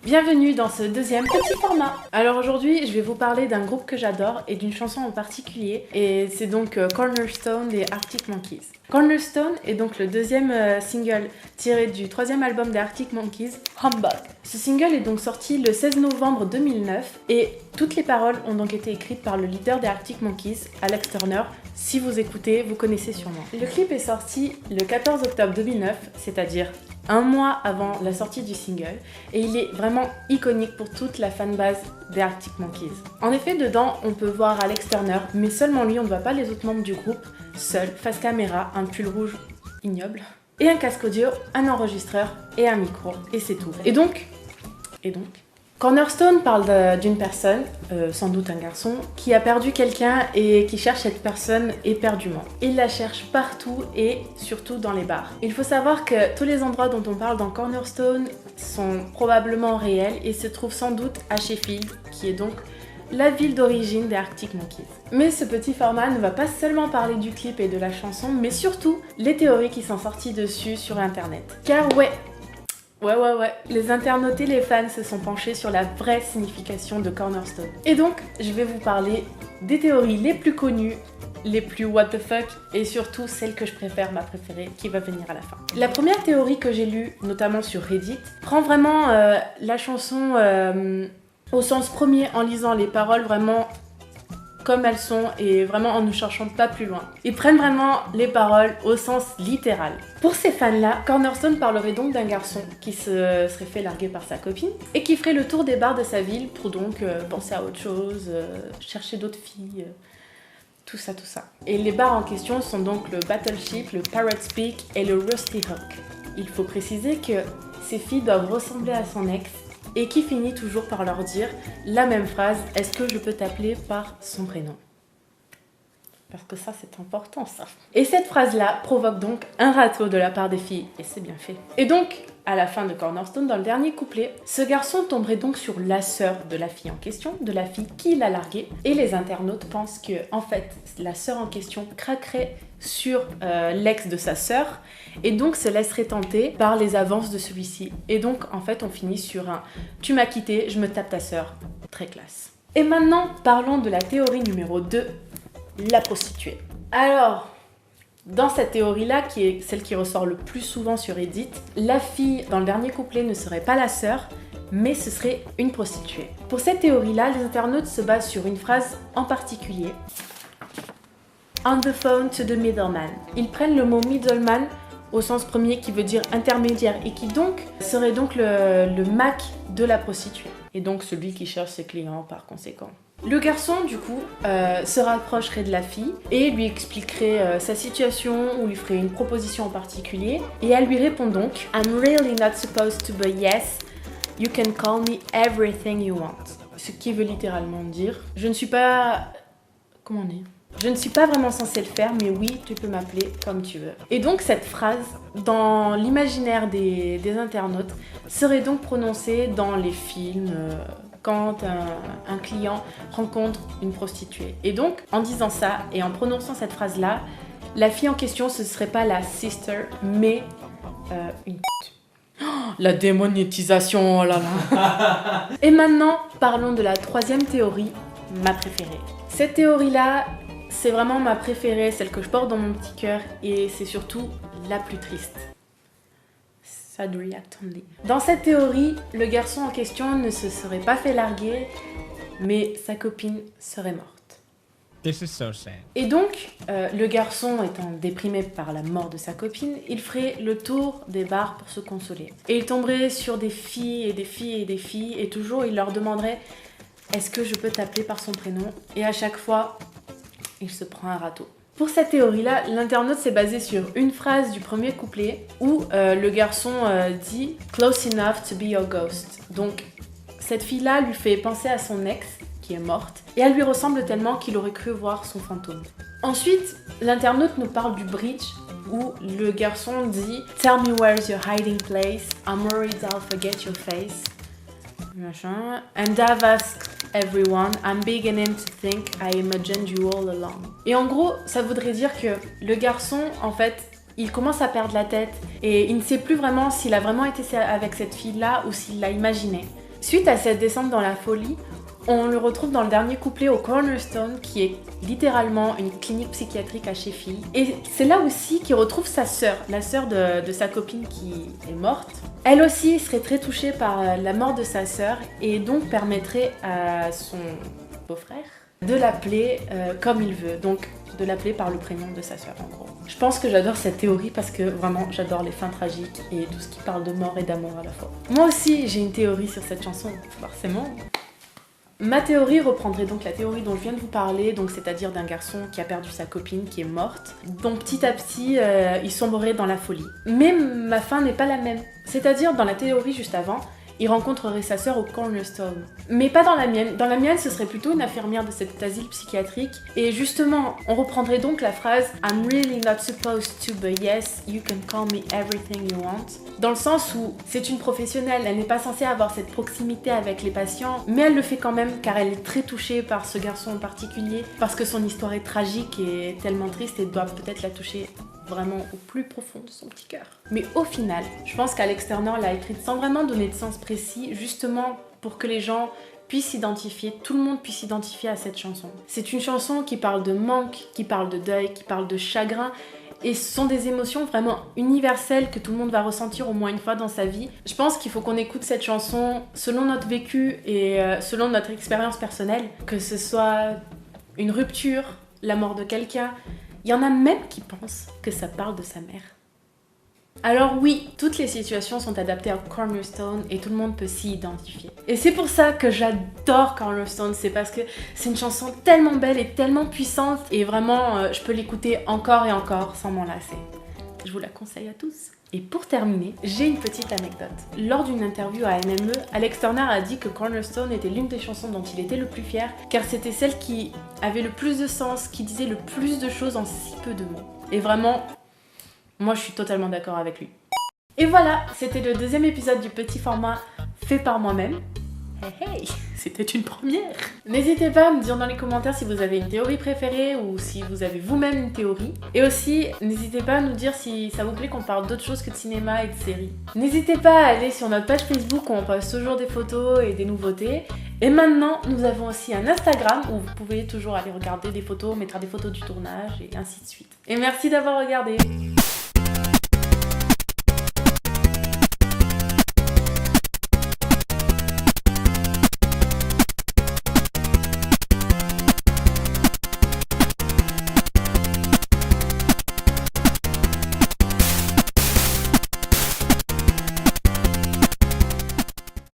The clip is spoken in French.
Bienvenue dans ce deuxième petit format. Alors aujourd'hui, je vais vous parler d'un groupe que j'adore et d'une chanson en particulier. Et c'est donc Cornerstone des Arctic Monkeys. Cornerstone est donc le deuxième single tiré du troisième album des Arctic Monkeys, Humbug. Ce single est donc sorti le 16 novembre 2009 et toutes les paroles ont donc été écrites par le leader des Arctic Monkeys, Alex Turner. Si vous écoutez, vous connaissez sûrement. Le clip est sorti le 14 octobre 2009, c'est-à-dire un mois avant la sortie du single, et il est vraiment iconique pour toute la fanbase des Arctic Monkeys. En effet, dedans, on peut voir Alex Turner, mais seulement lui, on ne voit pas les autres membres du groupe, seul, face caméra, un pull rouge ignoble, et un casque audio, un enregistreur et un micro, et c'est tout. Et donc, Cornerstone parle d'une personne, sans doute un garçon, qui a perdu quelqu'un et qui cherche cette personne éperdument. Il la cherche partout et surtout dans les bars. Il faut savoir que tous les endroits dont on parle dans Cornerstone sont probablement réels et se trouvent sans doute à Sheffield, qui est donc la ville d'origine des Arctic Monkeys. Mais ce petit format ne va pas seulement parler du clip et de la chanson, mais surtout les théories qui sont sorties dessus sur internet. Car ouais, les internautes et les fans se sont penchés sur la vraie signification de Cornerstone. Et donc, je vais vous parler des théories les plus connues, les plus what the fuck, et surtout celle que je préfère, ma préférée, qui va venir à la fin. La première théorie que j'ai lue, notamment sur Reddit, prend vraiment la chanson au sens premier en lisant les paroles vraiment comme elles sont et vraiment en ne cherchant pas plus loin. Ils prennent vraiment les paroles au sens littéral. Pour ces fans-là, Cornerstone parlerait donc d'un garçon qui se serait fait larguer par sa copine et qui ferait le tour des bars de sa ville pour donc penser à autre chose, chercher d'autres filles, tout ça. Et les bars en question sont donc le Battleship, le Pirate's Peak et le Rusty Hook. Il faut préciser que ces filles doivent ressembler à son ex et qui finit toujours par leur dire la même phrase « Est-ce que je peux t'appeler par son prénom ?» Parce que ça, c'est important, ça. Et cette phrase-là provoque donc un râteau de la part des filles, et c'est bien fait. Et donc, à la fin de Cornerstone, dans le dernier couplet, ce garçon tomberait donc sur la sœur de la fille en question, de la fille qui l'a largué, et les internautes pensent que, en fait, la sœur en question craquerait sur l'ex de sa sœur, et donc se laisserait tenter par les avances de celui-ci. Et donc, en fait, on finit sur un « tu m'as quitté, je me tape ta sœur ». Très classe. Et maintenant, parlons de la théorie numéro 2, la prostituée. Alors, dans cette théorie-là, qui est celle qui ressort le plus souvent sur Reddit, la fille dans le dernier couplet ne serait pas la sœur, mais ce serait une prostituée. Pour cette théorie-là, les internautes se basent sur une phrase en particulier. On the phone to the middleman. Ils prennent le mot middleman au sens premier qui veut dire intermédiaire et qui donc serait donc le Mac de la prostituée. Et donc celui qui cherche ses clients par conséquent. Le garçon, du coup, se rapprocherait de la fille et lui expliquerait sa situation ou lui ferait une proposition en particulier. Et elle lui répond donc « I'm really not supposed to, but yes, you can call me everything you want ». Ce qui veut littéralement dire « Je ne suis pas... comment on dit ? Je ne suis pas vraiment censée le faire, mais oui, tu peux m'appeler comme tu veux. » Et donc cette phrase, dans l'imaginaire des internautes, serait donc prononcée dans les films... quand un client rencontre une prostituée. Et donc, en disant ça et en prononçant cette phrase-là, la fille en question, ce serait pas la sister, mais une oh, la démonétisation, oh là là. Et maintenant, parlons de la troisième théorie, ma préférée. Cette théorie-là, c'est vraiment ma préférée, celle que je porte dans mon petit cœur, et c'est surtout la plus triste. Sad react only. Dans cette théorie, le garçon en question ne se serait pas fait larguer, mais sa copine serait morte. This is so sad. Et donc, le garçon étant déprimé par la mort de sa copine, il ferait le tour des bars pour se consoler. Et il tomberait sur des filles et des filles et des filles, et toujours il leur demanderait « Est-ce que je peux t'appeler par son prénom ?» Et à chaque fois, il se prend un râteau. Pour cette théorie-là, l'internaute s'est basé sur une phrase du premier couplet où le garçon dit « Close enough to be your ghost ». Donc, cette fille-là lui fait penser à son ex, qui est morte, et elle lui ressemble tellement qu'il aurait cru voir son fantôme. Ensuite, l'internaute nous parle du bridge où le garçon dit « Tell me where's your hiding place, I'm worried I'll forget your face ». Machin. And I've asked everyone, I'm beginning to think I imagined you all along. Et en gros, ça voudrait dire que le garçon, en fait, il commence à perdre la tête et il ne sait plus vraiment s'il a vraiment été avec cette fille-là ou s'il l'a imaginée. Suite à cette descente dans la folie, on le retrouve dans le dernier couplet au Cornerstone, qui est littéralement une clinique psychiatrique à Sheffield. Et c'est là aussi qu'il retrouve sa sœur, la sœur de sa copine qui est morte. Elle aussi serait très touchée par la mort de sa sœur et donc permettrait à son beau-frère de l'appeler comme il veut, donc de l'appeler par le prénom de sa sœur en gros. Je pense que j'adore cette théorie parce que vraiment j'adore les fins tragiques et tout ce qui parle de mort et d'amour à la fois. Moi aussi j'ai une théorie sur cette chanson, forcément. Ma théorie reprendrait donc la théorie dont je viens de vous parler, donc c'est-à-dire d'un garçon qui a perdu sa copine, qui est morte. Donc petit à petit, il sombrerait dans la folie. Mais ma fin n'est pas la même. C'est-à-dire dans la théorie juste avant, il rencontrerait sa sœur au Cornerstone. Mais pas dans la mienne. Dans la mienne, ce serait plutôt une infirmière de cet asile psychiatrique. Et justement, on reprendrait donc la phrase « I'm really not supposed to, but yes, you can call me everything you want ». Dans le sens où c'est une professionnelle, elle n'est pas censée avoir cette proximité avec les patients, mais elle le fait quand même car elle est très touchée par ce garçon en particulier, parce que son histoire est tragique et tellement triste et doit peut-être la toucher vraiment au plus profond de son petit cœur. Mais au final, je pense qu'Alex Turner l'a écrite sans vraiment donner de sens précis, justement pour que les gens puissent s'identifier, tout le monde puisse s'identifier à cette chanson. C'est une chanson qui parle de manque, qui parle de deuil, qui parle de chagrin, et ce sont des émotions vraiment universelles que tout le monde va ressentir au moins une fois dans sa vie. Je pense qu'il faut qu'on écoute cette chanson selon notre vécu et selon notre expérience personnelle, que ce soit une rupture, la mort de quelqu'un. Il y en a même qui pensent que ça parle de sa mère. Alors oui, toutes les situations sont adaptées à Cornerstone et tout le monde peut s'y identifier. Et c'est pour ça que j'adore Cornerstone, c'est parce que c'est une chanson tellement belle et tellement puissante et vraiment je peux l'écouter encore et encore sans m'en lasser. Je vous la conseille à tous. Et pour terminer, j'ai une petite anecdote. Lors d'une interview à NME, Alex Turner a dit que Cornerstone était l'une des chansons dont il était le plus fier, car c'était celle qui avait le plus de sens, qui disait le plus de choses en si peu de mots. Et vraiment, moi je suis totalement d'accord avec lui. Et voilà, c'était le deuxième épisode du petit format fait par moi-même. Hey hey, c'était une première. N'hésitez pas à me dire dans les commentaires si vous avez une théorie préférée ou si vous avez vous-même une théorie. Et aussi, n'hésitez pas à nous dire si ça vous plaît qu'on parle d'autre chose que de cinéma et de séries. N'hésitez pas à aller sur notre page Facebook où on poste toujours des photos et des nouveautés. Et maintenant, nous avons aussi un Instagram où vous pouvez toujours aller regarder des photos, mettre des photos du tournage et ainsi de suite. Et merci d'avoir regardé.